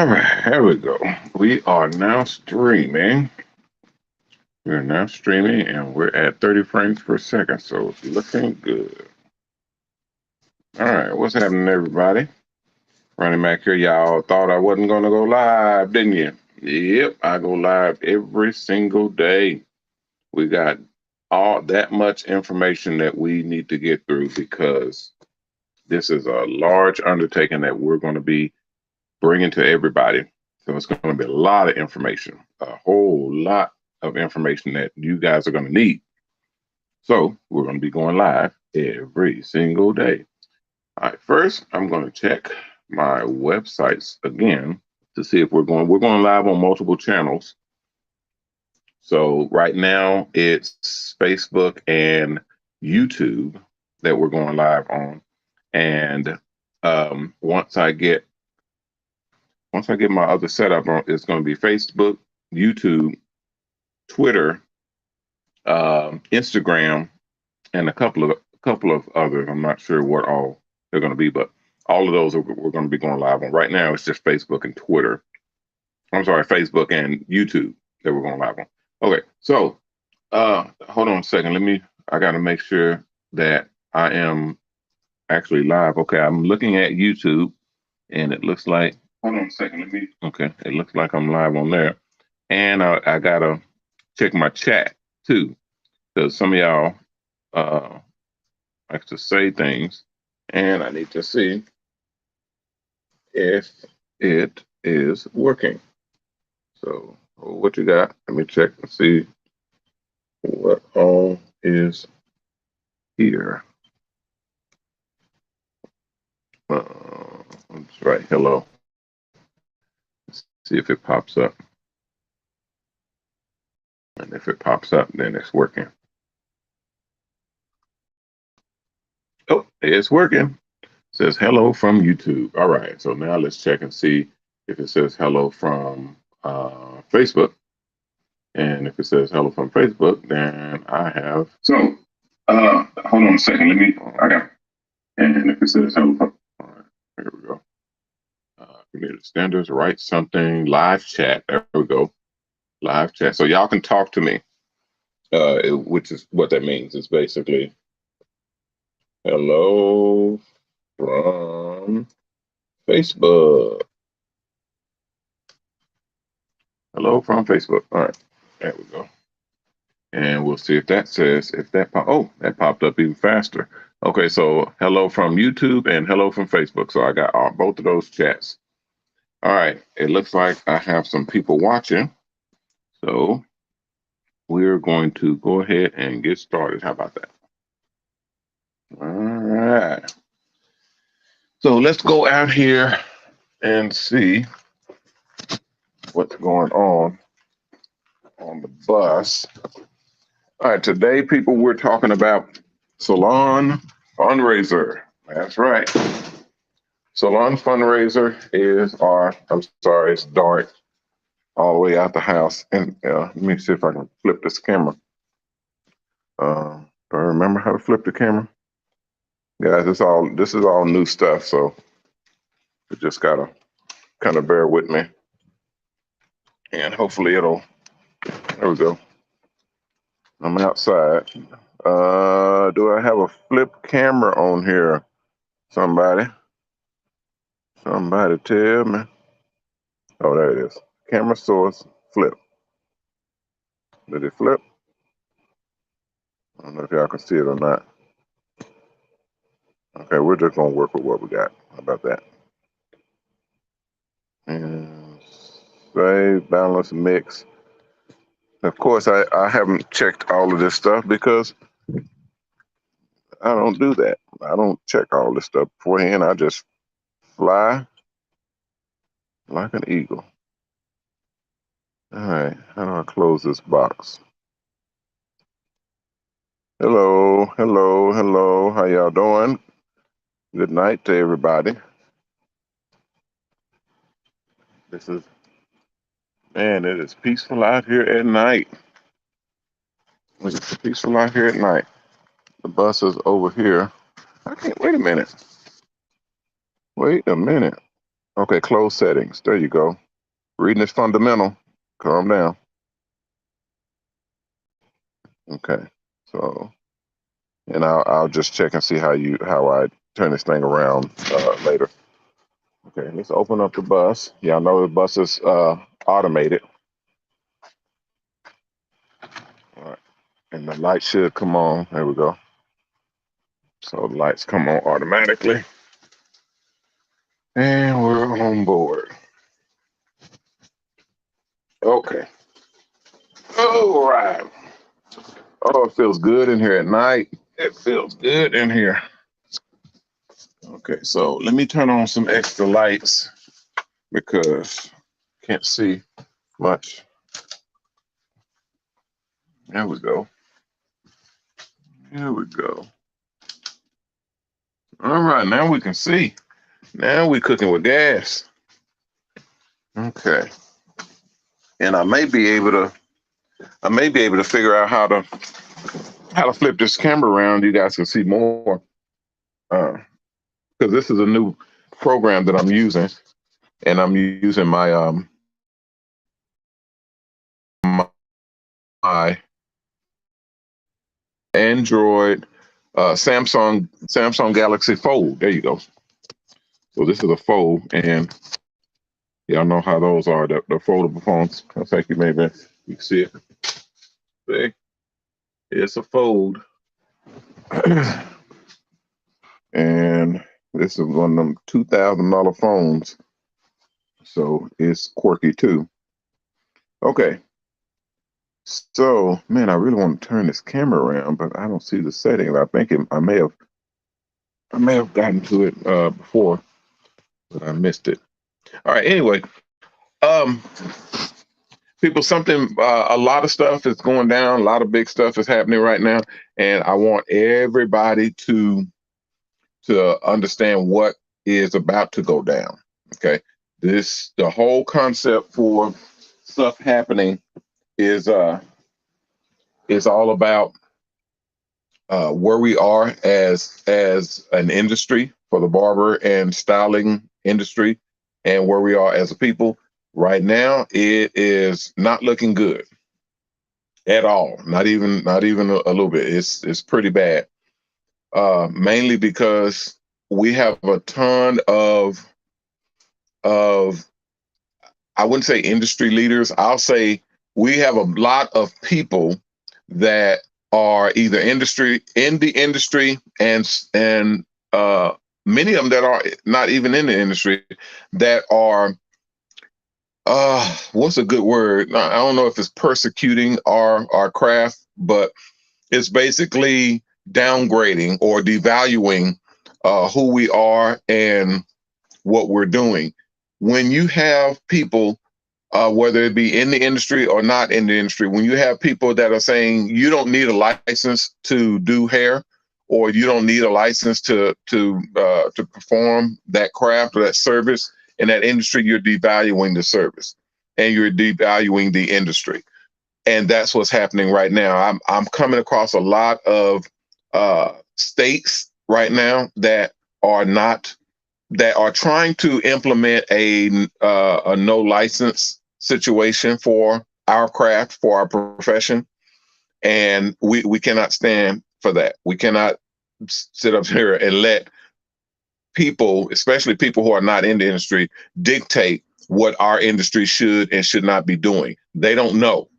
All right, here we go. We are now streaming. We're now streaming and we're at 30 frames per second, so it's looking good. All right, what's happening, everybody? Ronnie Mac here. Y'all thought I wasn't going to go live, didn't you? Yep, I go live every single day. We got all that much information that we need to get through because this is a large undertaking that we're going to be bringing to everybody. So it's going to be a lot of information, a whole lot of information that you guys are going to need. So we're going to be going live every single day. All right, first I'm going to check my websites again to see if we're going live on multiple channels. So right now it's Facebook and YouTube that we're going live on. And once I get my other setup on, it's going to be Facebook, YouTube, Twitter, Instagram, and a couple of others. I'm not sure what all they're going to be, but all of those we're going to be going live on. Right now, it's just Facebook and Twitter. I'm sorry, Facebook and YouTube that we're going live on. Okay, so hold on a second. I got to make sure that I am actually live. Okay, I'm looking at YouTube, and it looks like. Hold on a second. Okay, it looks like I'm live on there, and I gotta check my chat too, because some of y'all uh, like to say things, and I need to see if it is working. So, what you got? Let me check and see what all is here. Let's write hello. See if it pops up. And if it pops up, then it's working. Oh, it's working. It says hello from YouTube. All right. So now let's check and see if it says hello from Facebook. And if it says hello from Facebook, then I have. So, hold on a second. I got. And if it says hello from. All right. Here we go. Community standards, write something, live chat. There we go. Live chat. So y'all can talk to me, which is what that means. It's basically hello from Facebook. Hello from Facebook. All right. There we go. And we'll see if that says, that popped up even faster. Okay, so hello from YouTube and hello from Facebook. So I got both of those chats. All right, it looks like I have some people watching. So we're going to go ahead and get started. How about that? All right. So let's go out here and see what's going on the bus. All right, today, people, we're talking about Salon fundraiser. That's right. Salon fundraiser it's dark all the way out the house. And let me see if I can flip this camera. Do I remember how to flip the camera? Guys, this is all new stuff, so you just gotta kind of bear with me. And hopefully there we go. I'm outside. Do I have a flip camera on here? Somebody tell me. Oh, there it is. Camera source, flip. Did it flip? I don't know if y'all can see it or not. Okay, we're just gonna work with what we got. How about that? And save, balance, mix. Of course, I haven't checked all of this stuff because I don't do that. I don't check all this stuff beforehand. I just fly like an eagle. All right, how do I close this box? Hello. How y'all doing? Good night to everybody. Man, it is peaceful out here at night. It's peaceful out here at night. The bus is over here. Wait a minute. Okay, close settings. There you go. Reading is fundamental. Calm down. Okay. So, and I'll just check and see how I turn this thing around later. Okay, let's open up the bus. Y'all know the bus is automated. All right. And the light should come on. There we go. So the lights come on automatically. And we're on board. Okay. All right. Oh, it feels good in here at night. It feels good in here. Okay, so let me turn on some extra lights because can't see much. There we go. There we go. All right, now we can see. Now we're cooking with gas. Okay. And I may be able to figure out how to flip this camera around. You guys can see more. Because this is a new program that I'm using, and I'm using my Android Samsung Galaxy Fold. There you go. So this is a fold, and y'all know how those are. The foldable phones. I think you can see it. See, it's a fold, and this is one of them $2,000 phones. So it's quirky too. Okay. So, man, I really want to turn this camera around, but I don't see the settings. I think I may have gotten to it before, but I missed it. All right. Anyway, um, people, a lot of stuff is going down. A lot of big stuff is happening right now, and I want everybody to understand what is about to go down. Okay, the whole concept for stuff happening is all about where we are as an industry for the barber and styling industry, and where we are as a people. Right now, it is not looking good at all. Not even a little bit. It's pretty bad. Mainly because we have a ton of I wouldn't say industry leaders. I'll say we have a lot of people that are either in the industry, and many of them that are not even in the industry, that are what's a good word? I don't know if it's persecuting our craft, but it's basically downgrading or devaluing who we are and what we're doing. When you have people, whether it be in the industry or not in the industry, when you have people that are saying you don't need a license to do hair, or you don't need a license to perform that craft or that service in that industry, you're devaluing the service and you're devaluing the industry. And that's what's happening right now. I'm coming across a lot of states right now that are trying to implement a no license situation for our craft, for our profession, and we cannot stand for that. We cannot sit up here and let people, especially people who are not in the industry, dictate what our industry should and should not be doing. They don't know.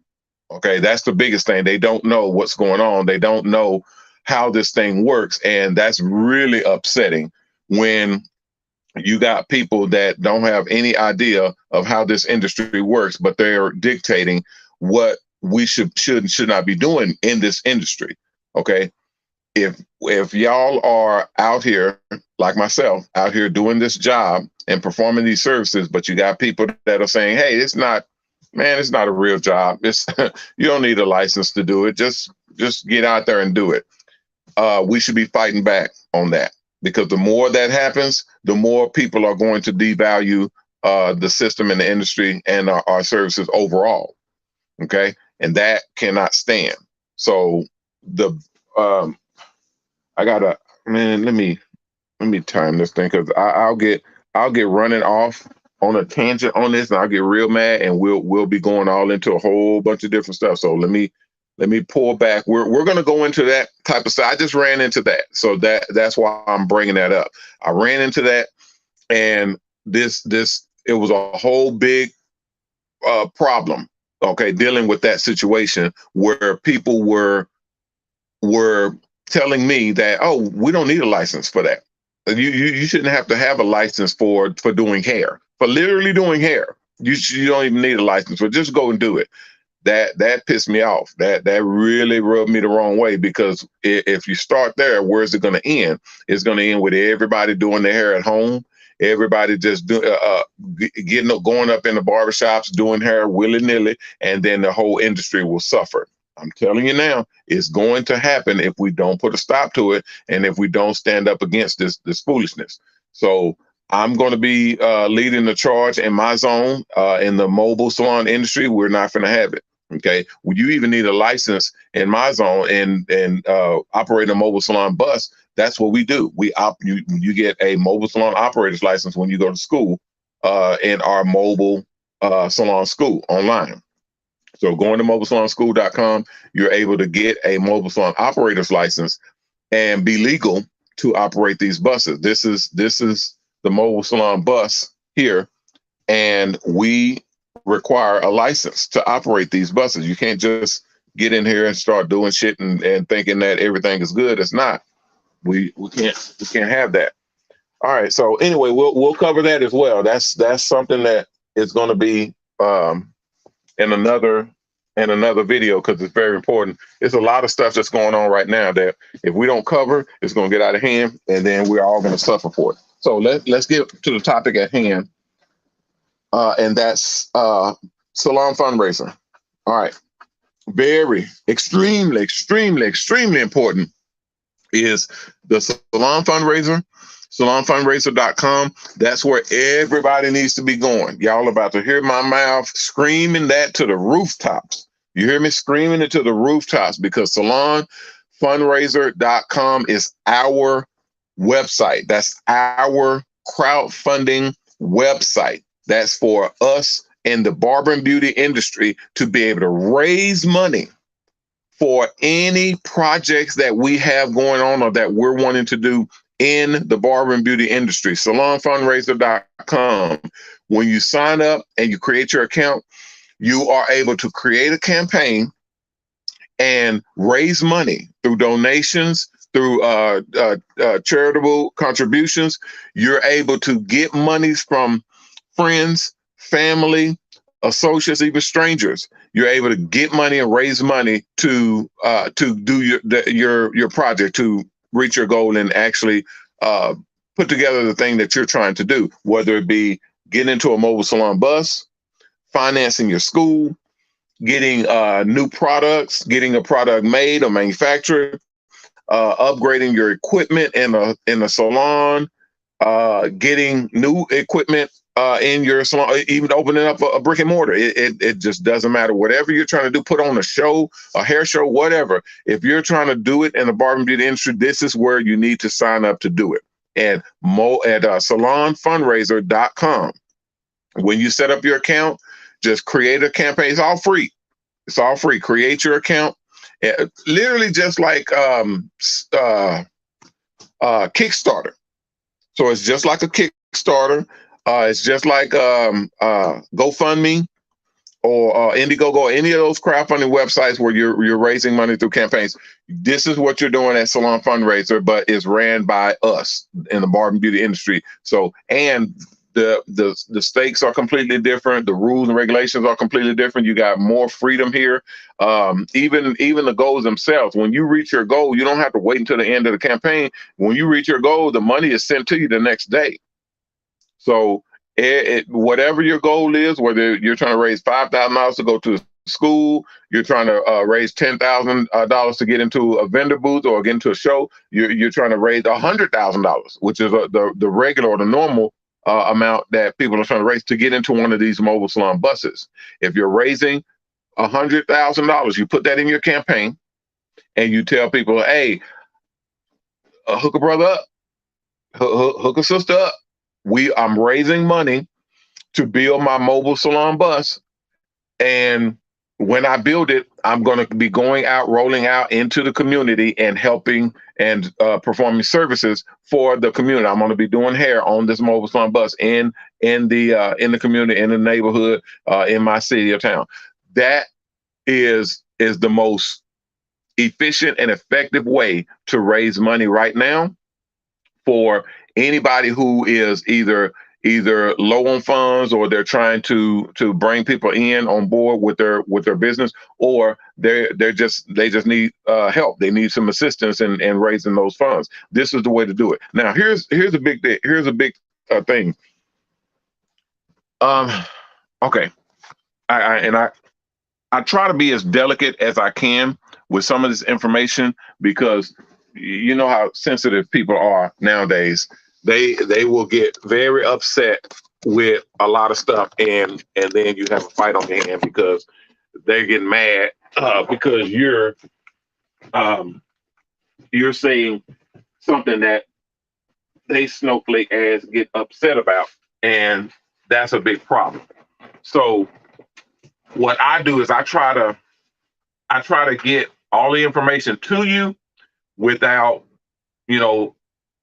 Okay, that's the biggest thing. They don't know what's going on. They don't know how this thing works, and that's really upsetting when you got people that don't have any idea of how this industry works, but they're dictating what we should not be doing in this industry. Okay. If y'all are out here, like myself, out here doing this job and performing these services, but you got people that are saying, hey, it's not a real job. It's you don't need a license to do it. Just get out there and do it. We should be fighting back on that, because the more that happens, the more people are going to devalue the system and the industry and our services overall. Okay, and that cannot stand. So the I gotta, man, let me time this thing, because I'll get running off on a tangent on this, and I'll get real mad, and we'll be going all into a whole bunch of different stuff. So let me pull back. We're gonna go into that type of stuff. I just ran into that, so that's why I'm bringing that up. I ran into that, and this it was a whole big problem. Okay, dealing with that situation where people were telling me that, oh, we don't need a license for that. You shouldn't have to have a license for doing hair, for literally doing hair. You don't even need a license for, just go and do it. That pissed me off. That really rubbed me the wrong way, because if you start there, where's it going to end? It's going to end with everybody doing their hair at home. Everybody just going up in the barbershops doing hair willy nilly, and then the whole industry will suffer. I'm telling you now, it's going to happen if we don't put a stop to it, and if we don't stand up against this foolishness. So I'm going to be leading the charge in my zone in the mobile salon industry. We're not going to have it. Okay, well, you even need a license in my zone and operate a mobile salon bus. That's what we do. You get a mobile salon operator's license when you go to school in our mobile salon school online. So going to mobilesalonschool.com, you're able to get a mobile salon operator's license and be legal to operate these buses. This is the mobile salon bus here, and we require a license to operate these buses. You can't just get in here and start doing shit and thinking that everything is good. It's not. We can't have that. All right. So anyway, we'll cover that as well. That's something that is going to be in another video, because it's very important. It's a lot of stuff that's going on right now that if we don't cover, it's going to get out of hand, and then we're all going to suffer for it. So let's get to the topic at hand, and that's salon fundraiser. All right, very extremely important is the salon fundraiser. SalonFundraiser.com. That's where everybody needs to be going. Y'all about to hear my mouth screaming that to the rooftops. You hear me screaming it to the rooftops, because SalonFundraiser.com is our website. That's our crowdfunding website. That's for us in the barber and beauty industry to be able to raise money for any projects that we have going on or that we're wanting to do in the barber and beauty industry. SalonFundraiser.com. When you sign up and you create your account, you are able to create a campaign and raise money through donations, through charitable contributions. You're able to get monies from friends, family, associates, even strangers. You're able to get money and raise money to do your project, to reach your goal and actually put together the thing that you're trying to do, whether it be getting into a mobile salon bus, financing your school, getting new products, getting a product made or manufactured, upgrading your equipment in a salon, getting new equipment in your salon, even opening up a brick and mortar. It just doesn't matter. Whatever you're trying to do, put on a show, a hair show, whatever. If you're trying to do it in the barber and beauty industry, this is where you need to sign up to do it. And at salonfundraiser.com. When you set up your account, just create a campaign. It's all free. It's all free. Create your account. Literally just like Kickstarter. So it's just like a Kickstarter. It's just like GoFundMe or Indiegogo, or any of those crowdfunding websites where you're raising money through campaigns. This is what you're doing at Salon Fundraiser, but it's ran by us in the barber and beauty industry. So, and the stakes are completely different. The rules and regulations are completely different. You got more freedom here. Even the goals themselves. When you reach your goal, you don't have to wait until the end of the campaign. When you reach your goal, the money is sent to you the next day. So whatever your goal is, whether you're trying to raise $5,000 to go to school, you're trying to raise $10,000 to get into a vendor booth or get into a show, you're trying to raise $100,000, which is the regular or the normal amount that people are trying to raise to get into one of these mobile salon buses. If you're raising $100,000, you put that in your campaign and you tell people, hey, hook a brother up, hook a sister up. I'm raising money to build my mobile salon bus. And when I build it, I'm going to be going out, rolling out into the community and helping and performing services for the community. I'm going to be doing hair on this mobile salon bus in the community, in the neighborhood, in my city or town. That is the most efficient and effective way to raise money right now for anybody who is either low on funds, or they're trying to bring people in on board with their business, or they just need help. They need some assistance in raising those funds. This is the way to do it. Now, here's a big thing. Thing. Okay, I try to be as delicate as I can with some of this information, because you know how sensitive people are nowadays. They will get very upset with a lot of stuff, and then you have a fight on your hand because they're getting mad because you're saying something that they snowflake ass get upset about, and that's a big problem. So what I do is I try to get all the information to you without,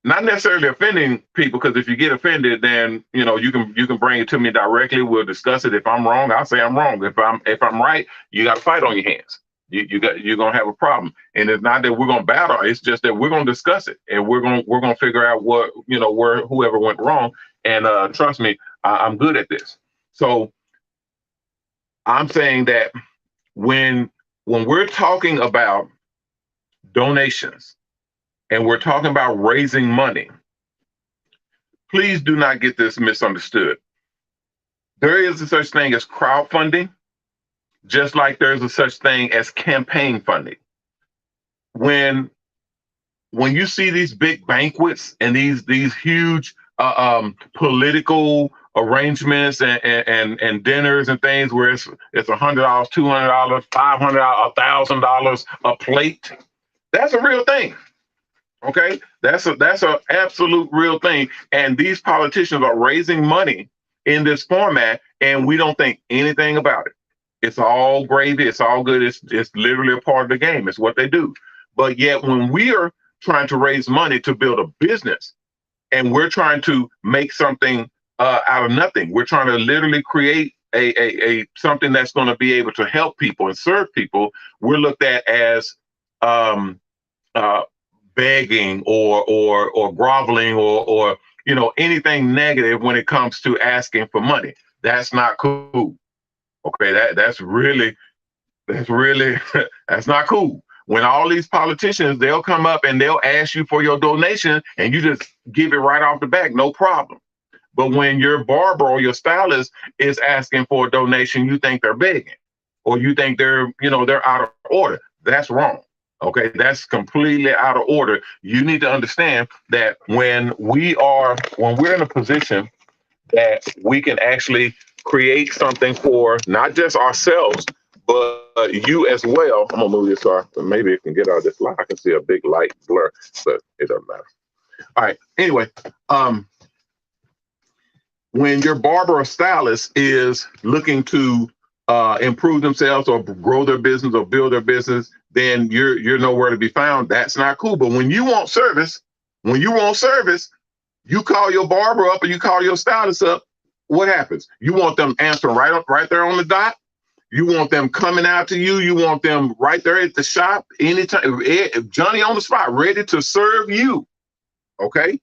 not necessarily offending people, because if you get offended, then you can bring it to me directly. We'll discuss it. If I'm wrong, I'll say I'm wrong. If I'm right, you got a fight on your hands. You're gonna have a problem, and it's not that we're gonna battle. It's just that we're gonna discuss it, and we're gonna figure out what where whoever went wrong. And trust me, I'm good at this. So I'm saying that when we're talking about donations and we're talking about raising money, please do not get this misunderstood. There is a such thing as crowdfunding, just like there's a such thing as campaign funding. When you see these big banquets and these huge political arrangements and dinners and things where it's $100, $200, $500, $1,000 a plate, that's a real thing. Okay, that's a absolute real thing. And these politicians are raising money in this format, and we don't think anything about it. It's all gravy. It's all good. It's literally a part of the game. It's what they do. But yet, when we are trying to raise money to build a business, and we're trying to make something out of nothing, we're trying to literally create a something that's going to be able to help people and serve people. We're looked at as begging or groveling or anything negative when it comes to asking for money. That's not cool. Okay, that's really that's not cool. When all these politicians, they'll come up and they'll ask you for your donation, and you just give it right off the back, no problem. But when your barber or your stylist is asking for a donation, you think they're begging, or you think they're out of order. That's wrong. Okay, that's completely out of order. You need to understand that when we're in a position that we can actually create something for not just ourselves, but you as well. I'm gonna move this so maybe it can get out of this light. I can see a big light blur, but it doesn't matter. All right. Anyway, when your barber or stylist is looking to improve themselves or grow their business or build their business, then you're nowhere to be found. That's not cool. But when you want service, you call your barber up or you call your stylist up. What happens? You want them answering right there on the dot. You want them coming out to you. You want them right there at the shop anytime, Johnny on the spot, ready to serve you. Okay.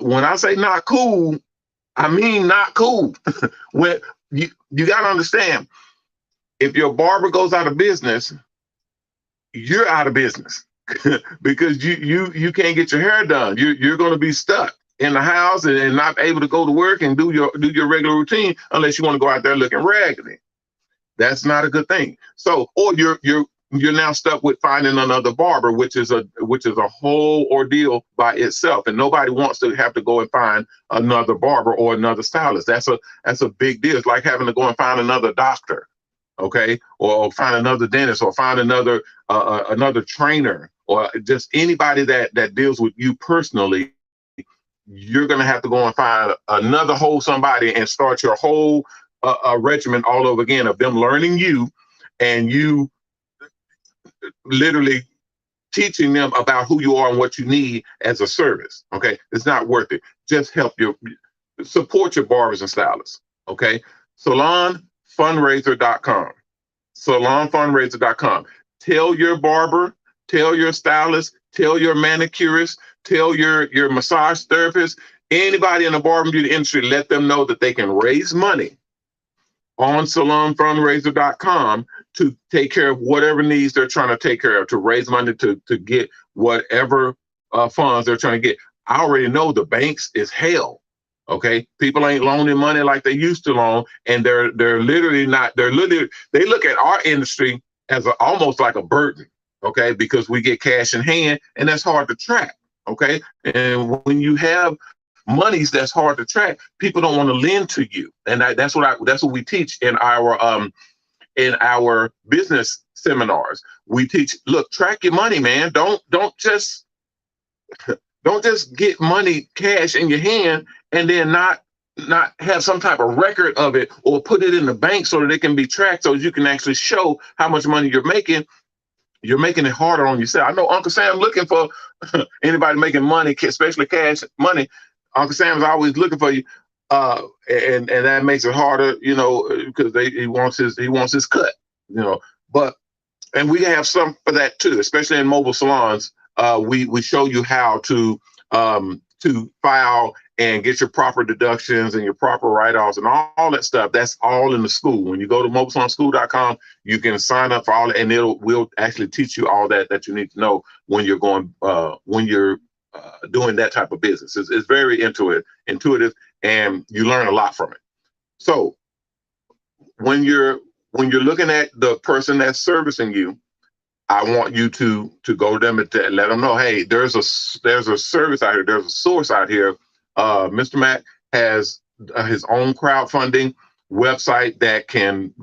When I say not cool, I mean not cool. When you got to understand, if your barber goes out of business, you're out of business because you can't get your hair done. You're going to be stuck in the house and not able to go to work and do your regular routine unless you want to go out there looking raggedy. That's not a good thing. So, or you're now stuck with finding another barber, which is a whole ordeal by itself. And nobody wants to have to go and find another barber or another stylist. That's a big deal. It's like having to go and find another doctor, okay, or find another dentist, or find another trainer or just anybody that deals with you personally, you're going to have to go and find another whole somebody and start your whole regimen all over again of them learning you, and you literally teaching them about who you are and what you need as a service. Okay, it's not worth it. Just help your support your barbers and stylists. Okay, salonfundraiser.com. Salonfundraiser.com. Tell your barber, tell your stylist, tell your manicurist, tell your massage therapist, anybody in the barber and beauty industry, let them know that they can raise money on salonfundraiser.com to take care of whatever needs they're trying to take care of, to raise money to get whatever funds they're trying to get. I already know the banks is hell. Okay, people ain't loaning money like they used to loan, and they're literally not. They look at our industry as almost like a burden. Okay, because we get cash in hand, and that's hard to track. Okay, and when you have monies that's hard to track, people don't want to lend to you, and that's what we teach in our business seminars. We teach, look, track your money, man. Don't just get money cash in your hand and then not have some type of record of it, or put it in the bank so that it can be tracked, so you can actually show how much money you're making. You're making it harder on yourself. I know Uncle Sam looking for anybody making money, especially cash money. Uncle Sam's always looking for you, and that makes it harder, because he wants his cut, But and we have some for that too, especially in mobile salons. We show you how to file and get your proper deductions and your proper write-offs and all that stuff. That's all in the school. When you go to mobilesalonschool.com, you can sign up for all that, and we'll actually teach you all that you need to know when you're doing that type of business. It's very intuitive, and you learn a lot from it. So when you're looking at the person that's servicing you, I want you to go to them and let them know, hey, there's a service out here, there's a source out here. Mr. Mac has his own crowdfunding website that can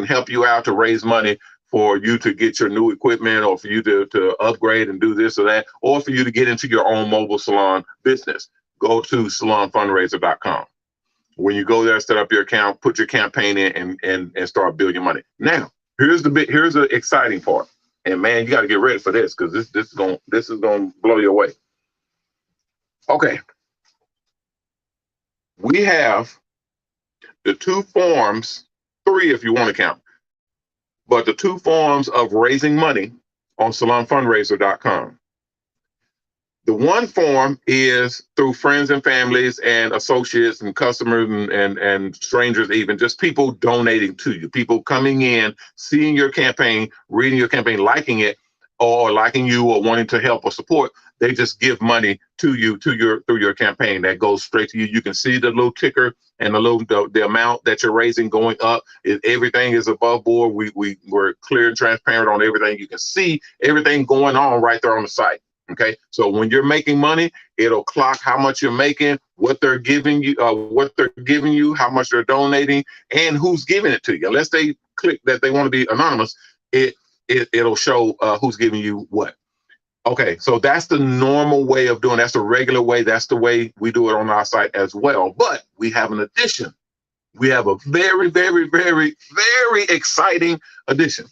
help you out to raise money for you to get your new equipment, or for you to upgrade and do this or that, or for you to get into your own mobile salon business. Go to salonfundraiser.com. When you go there, set up your account, put your campaign in, and start building money. Now, here's the exciting part. And man, you got to get ready for this, because this is gonna blow you away. Okay, we have the two forms, three if you want to count, but the two forms of raising money on salonfundraiser.com. The one form is through friends and families and associates and customers and strangers, even just people donating to you, people coming in, seeing your campaign, reading your campaign, liking it, or liking you, or wanting to help or support. They just give money to you through your campaign. That goes straight to you. You can see the little ticker and the amount that you're raising going up. Everything is above board. We're clear and transparent on everything. You can see everything going on right there on the site. Okay, so when you're making money, it'll clock how much you're making, what they're giving you, how much they're donating, and who's giving it to you. Unless they click that they want to be anonymous, it'll show who's giving you what. Okay, so that's the normal way of doing. That's the regular way. That's the way we do it on our site as well. But we have an addition. We have a very, very, very, very exciting addition.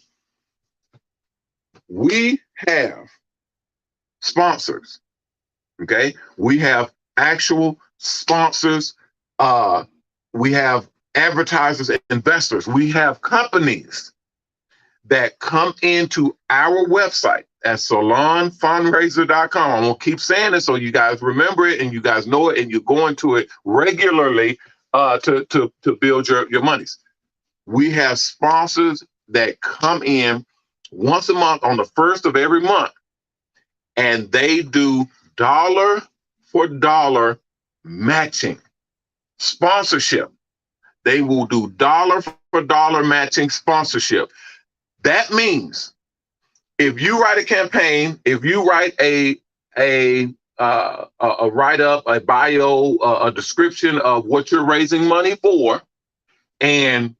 We have sponsors. Okay, we have actual sponsors. We have advertisers and investors. We have companies that come into our website at salonfundraiser.com. I'm gonna keep saying it so you guys remember it and you guys know it, and you're going to it regularly to build your monies. We have sponsors that come in once a month on the first of every month, and they do dollar for dollar matching sponsorship. They will do dollar for dollar matching sponsorship. That means if you write a campaign, if you write a write-up, a bio, a description of what you're raising money for, and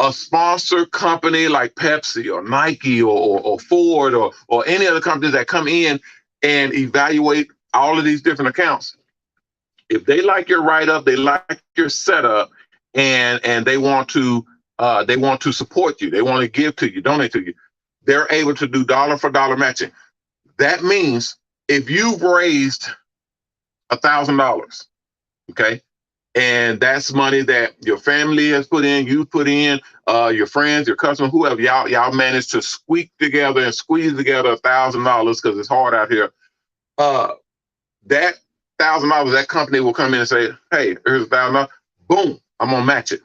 a sponsor company like Pepsi or Nike or Ford or any other companies that come in and evaluate all of these different accounts, if they like your write up, they like your setup, and they want to support you, they want to give to you, donate to you, they're able to do dollar for dollar matching. That means if you've raised $1,000, okay, and that's money that your family has put in, you put in, your friends, your customers, whoever, y'all managed to squeak together and squeeze together $1,000 because it's hard out here. That $1,000, that company will come in and say, "Hey, here's $1,000. Boom, I'm gonna match it."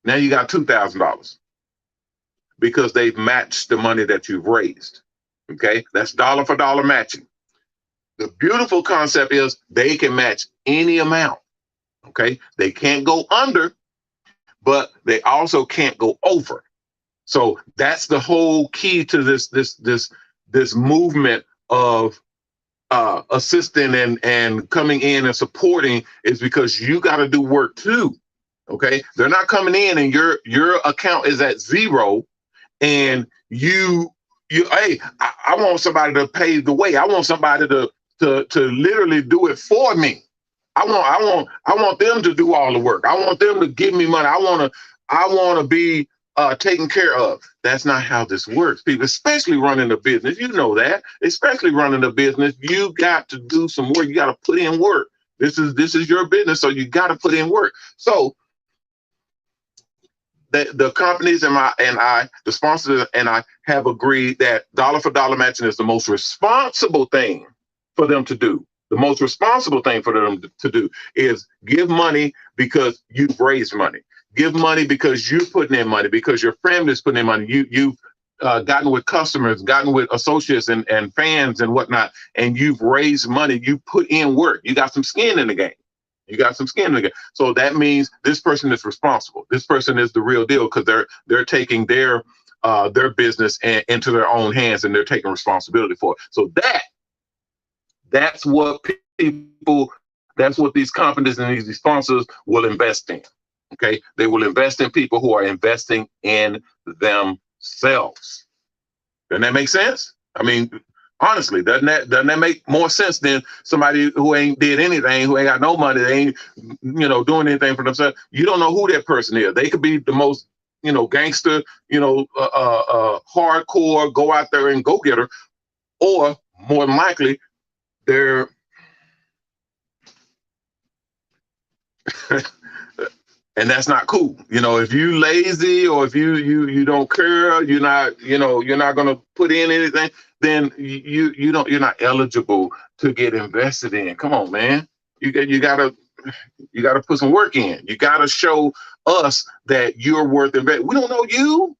Now you got $2,000 because they've matched the money that you've raised. Okay, that's dollar for dollar matching. The beautiful concept is they can match any amount. Okay, they can't go under, but they also can't go over. So that's the whole key to this movement of assisting and coming in and supporting, is because you got to do work too. Okay, they're not coming in and your account is at zero, and hey, I want somebody to pave the way. I want somebody to literally do it for me. I want them to do all the work. I want them to give me money. I want to be taken care of. That's not how this works, people. Especially running a business, you know that. Especially running a business, you got to do some work. You got to put in work. This is your business, so you got to put in work. So the companies the sponsors and I have agreed that dollar for dollar matching is the most responsible thing for them to do. The most responsible thing for them to do is give money because you've raised money. Give money because you're putting in money, because your family's putting in money. You've gotten with customers, gotten with associates and fans and whatnot, and you've raised money. You put in work. You got some skin in the game. You got some skin in the game. So that means this person is responsible. This person is the real deal, because they're taking their business into their own hands, and they're taking responsibility for it. So that's what that's what these companies and these sponsors will invest in. Okay, they will invest in people who are investing in themselves. Doesn't that make sense? I mean, honestly, doesn't that make more sense than somebody who ain't did anything, who ain't got no money, they ain't doing anything for themselves? You don't know who that person is. They could be the most gangster, hardcore, go out there and go getter, or more than likely they're and that's not cool. If you lazy, or if you don't care, you're not gonna put in anything, then you're not eligible to get invested in. Come on, man. You gotta put some work in. You gotta show us that you're worth investing. We don't know you.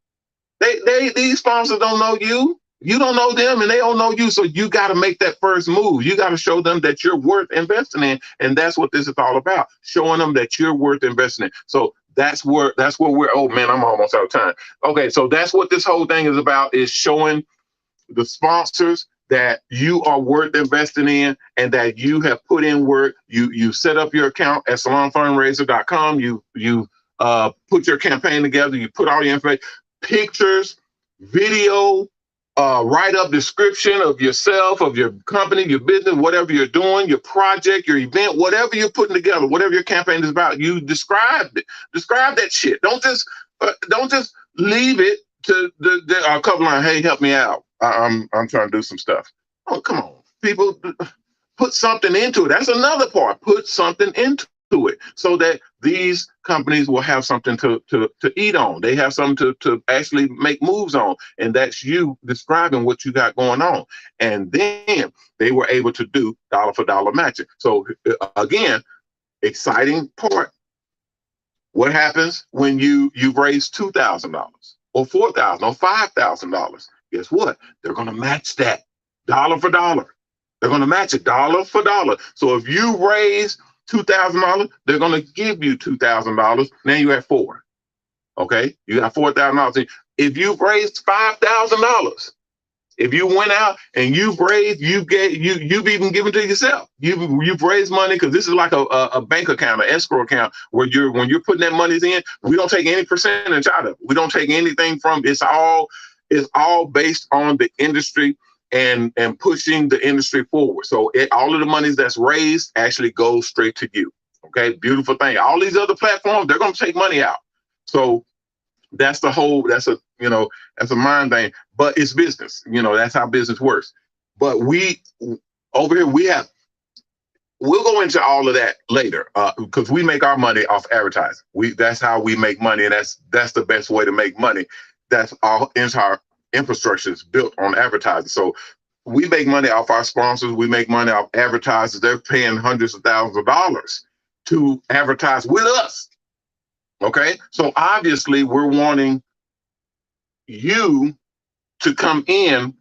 These sponsors don't know you. You don't know them, and they don't know you. So you got to make that first move. You got to show them that you're worth investing in, and that's what this is all about: showing them that you're worth investing in. So that's where we're. Oh man, I'm almost out of time. Okay, so that's what this whole thing is about: is showing the sponsors that you are worth investing in, and that you have put in work. You set up your account at salonfundraiser.com. You put your campaign together. You put all your information, pictures, video, write up description of yourself, of your company, your business, whatever you're doing, your project, your event, whatever you're putting together, whatever your campaign is about. You describe that shit. Don't just leave it to a couple line. Hey, help me out. I'm trying to do some stuff. Oh, come on, people, put something into it. That's another part. Put something into it, so that these companies will have something to eat on. They have something to actually make moves on. And that's you describing what you got going on. And then they were able to do dollar for dollar matching. So again, exciting part. What happens when you've raised $2,000 or $4,000 or $5,000? Guess what? They're going to match that dollar for dollar. They're going to match it dollar for dollar. So if you raise $2,000, they're going to give you $2,000. Now you have four. Okay, you got $4,000. If you've raised $5,000, If you went out and you've raised, you've even given to yourself. You've raised money because this is like a bank account, an escrow account where when you're putting that money in, we don't take any percentage out of it. We don't take anything from it's all based on the industry and pushing the industry forward. So all of the monies that's raised actually goes straight to you. Okay, beautiful thing. All these other platforms, they're going to take money out. So that's that's a mind thing, but it's business. That's how business works. But we over here, we'll go into all of that later because we make our money off advertising. That's how we make money, and that's the best way to make money. That's our entire infrastructure is built on advertising. So we make money off our sponsors. We make money off advertisers. They're paying hundreds of thousands of dollars to advertise with us. Okay, so obviously we're wanting you to come in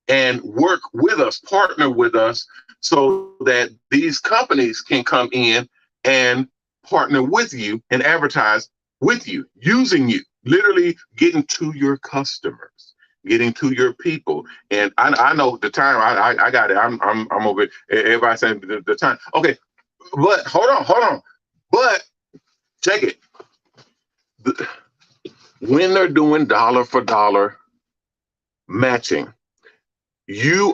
and work with us, partner with us, so that these companies can come in and partner with you and advertise with you, using you, literally getting to your customers, getting to your people. And I know the time. I got it. I'm over it. Everybody saying the time. Okay, but hold on. But check it. When they're doing dollar for dollar matching, you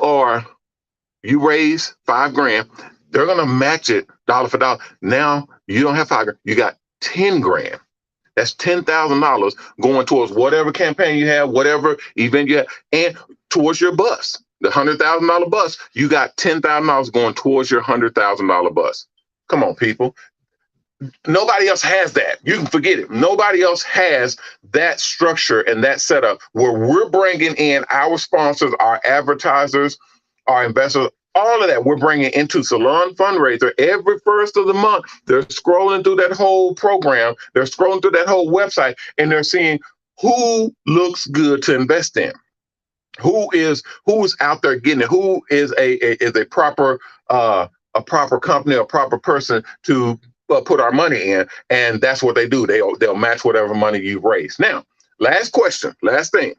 raise $5,000, they're gonna match it dollar for dollar. Now you don't have $5,000, you got $10,000. That's $10,000 going towards whatever campaign you have, whatever event you have, and towards your bus. The $100,000 bus, you got $10,000 going towards your $100,000 bus. Come on, people. Nobody else has that. You can forget it. Nobody else has that structure and that setup where we're bringing in our sponsors, our advertisers, our investors, all of that. We're bringing into Salon Fundraiser every first of the month. They're scrolling through that whole program. They're scrolling through that whole website, and they're seeing who looks good to invest in. Who's out there getting it? Who is a proper company, a proper person to put our money in, and that's what they do. They'll match whatever money you've raised. Now, last thing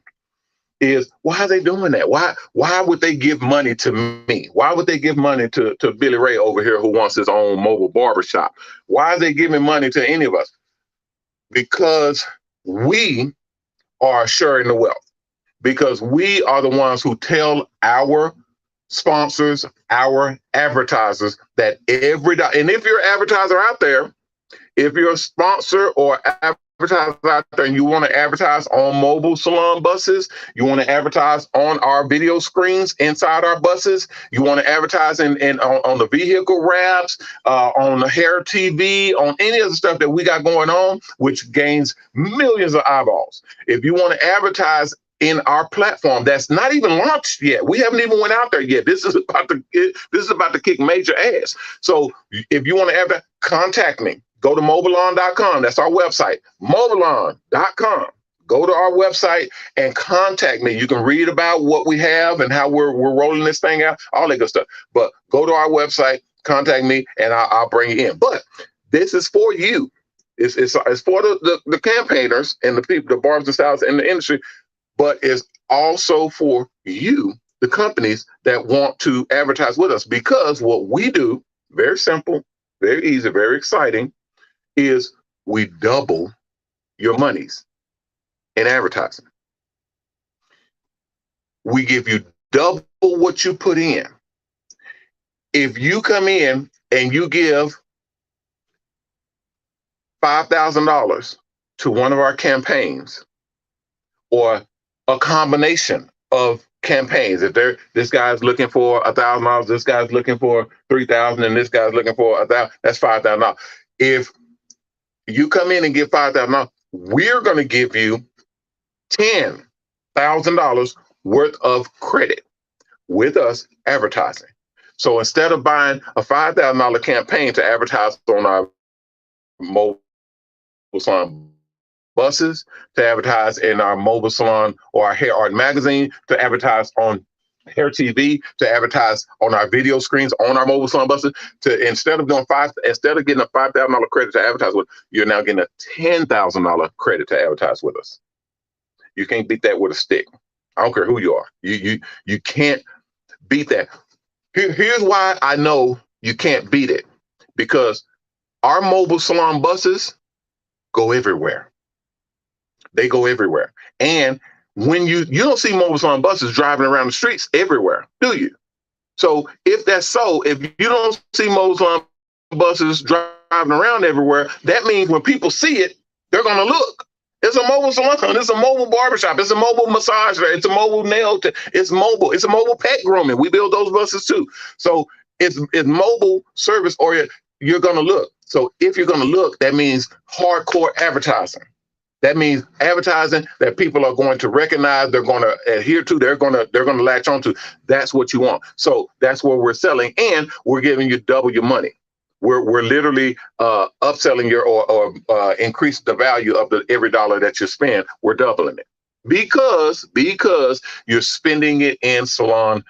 is, why are they doing that? Why would they give money to me? Why would they give money to Billy Ray over here who wants his own mobile barbershop? Why are they giving money to any of us? Because we are sharing the wealth. Because we are the ones who tell our sponsors, our advertisers that and if you're an advertiser out there, if you're a sponsor or advertiser out there and you want to advertise on mobile salon buses, you want to advertise on our video screens inside our buses, you want to advertise on the vehicle wraps, on the hair TV, on any of the stuff that we got going on, which gains millions of eyeballs. If you want to advertise in our platform that's not even launched yet. We haven't even went out there yet. This is about to kick major ass. So if you want to ever contact me, go to mobilon.com. That's our website, mobilon.com. Go to our website and contact me. You can read about what we have and how we're rolling this thing out, all that good stuff. But go to our website, contact me, and I'll bring you in. But this is for you. It's for the campaigners and the people, the barbers and stylists in the industry, but it's also for you, the companies that want to advertise with us. Because what we do, very simple, very easy, very exciting, is we double your monies in advertising. We give you double what you put in. If you come in and you give $5,000 to one of our campaigns, or a combination of campaigns. If this guy's looking for $1,000, this guy's looking for $3,000, and this guy's looking for $1,000, that's $5,000. If you come in and give $5,000, we're going to give you $10,000 worth of credit with us advertising. So instead of buying a $5,000 campaign to advertise on our mobile salon buses, to advertise in our mobile salon or our hair art magazine, to advertise on hair TV, to advertise on our video screens on our mobile salon buses, to instead of getting a $5,000 credit to advertise with, you're now getting a $10,000 credit to advertise with us. You can't beat that with a stick. I don't care who you are. You can't beat that. Here's why I know you can't beat it, because our mobile salon buses go everywhere. They go everywhere. And when you don't see mobile salon buses driving around the streets everywhere, do you? So if that's so, if you don't see mobile salon buses driving around everywhere, that means when people see it, they're gonna look. It's a mobile salon. It's a mobile barbershop. It's a mobile massage. It's a mobile it's mobile. It's a mobile pet grooming. We build those buses too. So it's mobile service oriented. You're gonna look. So if you're gonna look, that means hardcore advertising. That means advertising that people are going to recognize, they're going to adhere to, they're going to latch on to. That's what you want. So that's what we're selling, and we're giving you double your money. We're literally upselling your or increase the value of the every dollar that you spend. We're doubling it because you're spending it in salon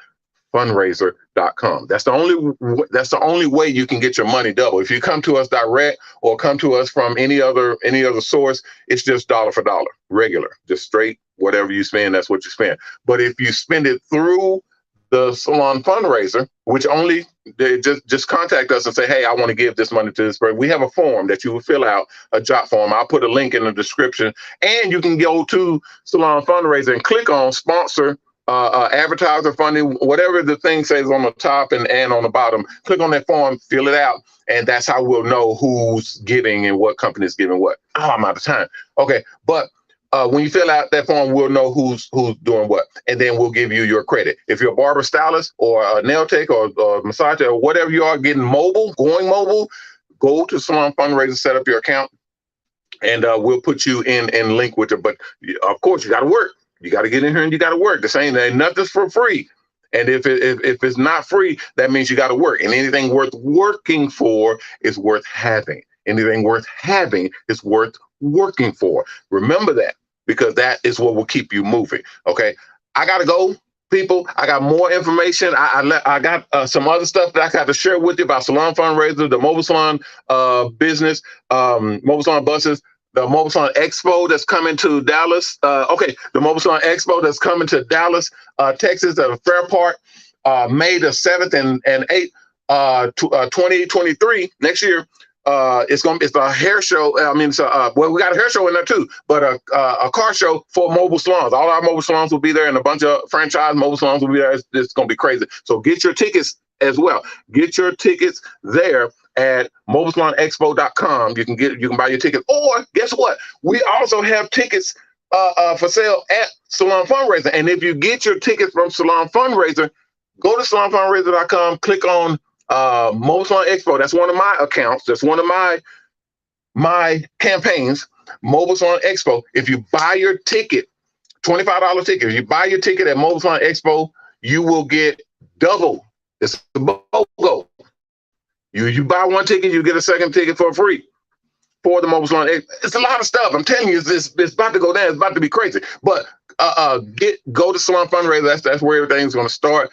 fundraiser.com. That's the only way you can get your money double. If you come to us direct or come to us from any other source, it's just dollar for dollar, regular, just straight whatever you spend, that's what you spend. But if you spend it through the salon fundraiser, which only they just contact us and say, hey, I want to give this money to this person. We have a form that you will fill out, a jot form. I'll put a link in the description, and you can go to salon fundraiser and click on sponsor, advertiser funding, whatever the thing says on the top and on the bottom. Click on that form, fill it out, and that's how we'll know who's giving and what company is giving what. Oh, I'm out of time. Okay, but when you fill out that form, we'll know who's doing what, and then we'll give you your credit. If you're a barber stylist or a nail tech or massage or whatever you are, going mobile, go to Salon Fundraiser, set up your account, and we'll put you in link with it. But of course, you got to work. You got to get in here and you got to work. The same thing, nothing's for free. And if it's not free, that means you got to work. And anything worth working for is worth having. Anything worth having is worth working for. Remember that, because that is what will keep you moving. Okay, I gotta go, people. I got more information. I got some other stuff that I got to share with you about Salon Fundraiser, the mobile salon business, mobile salon buses, the Mobile Salon Expo that's coming to Dallas. The Mobile Salon Expo that's coming to Dallas, Texas, at a Fair Park, May the 7th and 8th, 2023, next year. It's a hair show. I mean, we got a hair show in there too, but a car show for mobile salons. All our mobile salons will be there, and a bunch of franchise mobile salons will be there. It's going to be crazy. So get your tickets as well. Get your tickets there at mobilesalonexpo.com. You can buy your ticket, or guess what? We also have tickets for sale at Salon Fundraiser. And if you get your tickets from Salon Fundraiser, go to salonfundraiser.com, click on Mobile Salon Expo. That's one of my accounts. That's one of my campaigns, Mobile Salon Expo. If you buy your ticket, $25 ticket, if you buy your ticket at Mobile Salon Expo, you will get double. It's a BOGO. You buy one ticket, you get a second ticket for free for the Mobile Salon. It's a lot of stuff. I'm telling you, it's about to go down. It's about to be crazy. But go to Salon Fundraiser. That's where everything's going to start.